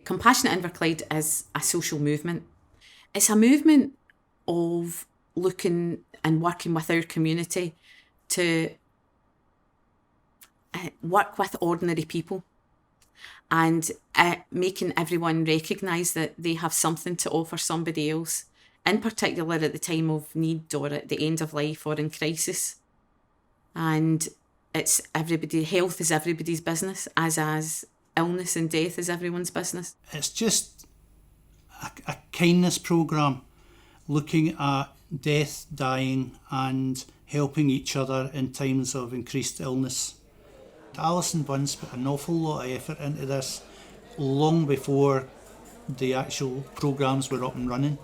Compassionate Inverclyde is a social movement. It's a movement of looking and working with our community to work with ordinary people and making everyone recognise that they have something to offer somebody else, in particular at the time of need or at the end of life or in crisis. And it's everybody, health is everybody's business, as illness and death is everyone's business. It's just a kindness programme looking at death, dying and helping each other in times of increased illness. Alison Bunce put an awful lot of effort into this long before the actual programmes were up and running,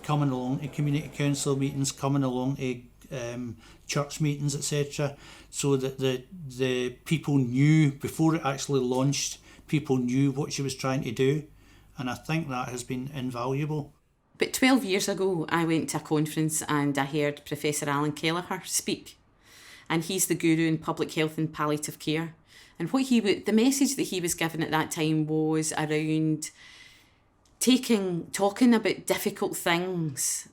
coming along to community council meetings, coming along to church meetings, etc., so that the people knew, before it actually launched, people knew what she was trying to do, and I think that has been invaluable. But 12 years ago, I went to a conference and I heard Professor Alan Kelleher speak, and he's the guru in public health and palliative care. And the message that he was given at that time was around talking about difficult things,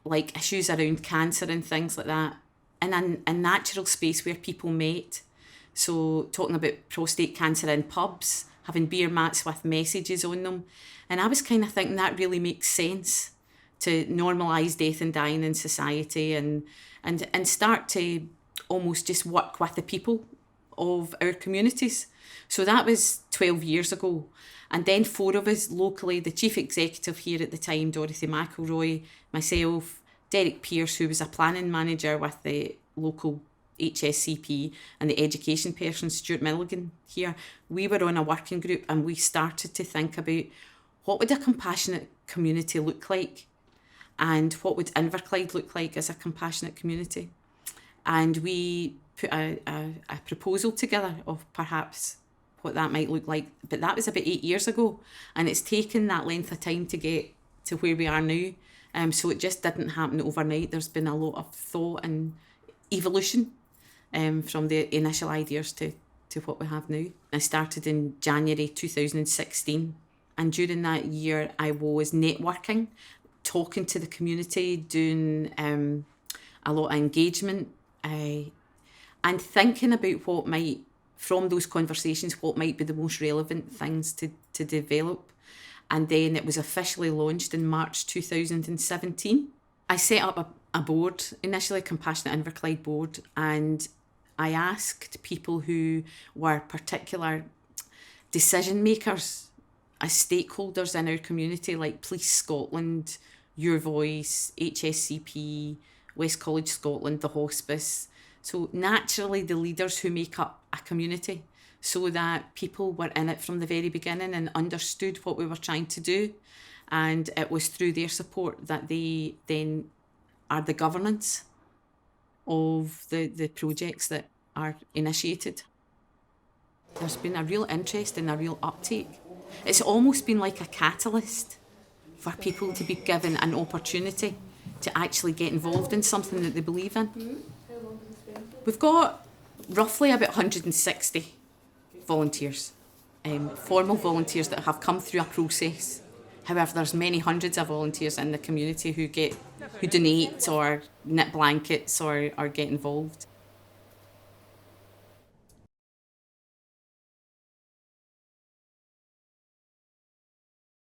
like issues around cancer and things like that, in a natural space where people met. So talking about prostate cancer in pubs, having beer mats with messages on them. And I was kind of thinking that really makes sense, to normalise death and dying in society and start to almost just work with the people of our communities. So that was 12 years ago. And then 4 of us locally, the chief executive here at the time, Dorothy McElroy, myself, Derek Pearce, who was a planning manager with the local HSCP, and the education person, Stuart Milligan here, we were on a working group and we started to think about what would a compassionate community look like, and what would Inverclyde look like as a compassionate community. And we put a proposal together of perhaps what that might look like. But that was about 8 years ago, and it's taken that length of time to get to where we are now. So it just didn't happen overnight. There's been a lot of thought and evolution from the initial ideas to what we have now. I started in January 2016, and during that year I was networking, talking to the community, doing a lot of engagement, and thinking about what might, from those conversations, what might be the most relevant things to develop. And then it was officially launched in March 2017. I set up a board, initially a Compassionate Inverclyde board, and I asked people who were particular decision makers as stakeholders in our community, like Police Scotland, Your Voice, HSCP, West College Scotland, the hospice. So naturally the leaders who make up a community, so that people were in it from the very beginning and understood what we were trying to do. And it was through their support that they then are the governance of the projects that are initiated. There's been a real interest and a real uptake. It's almost been like a catalyst for people to be given an opportunity to actually get involved in something that they believe in. We've got roughly about 160 volunteers, formal volunteers that have come through a process. However, there's many hundreds of volunteers in the community who donate or knit blankets or get involved.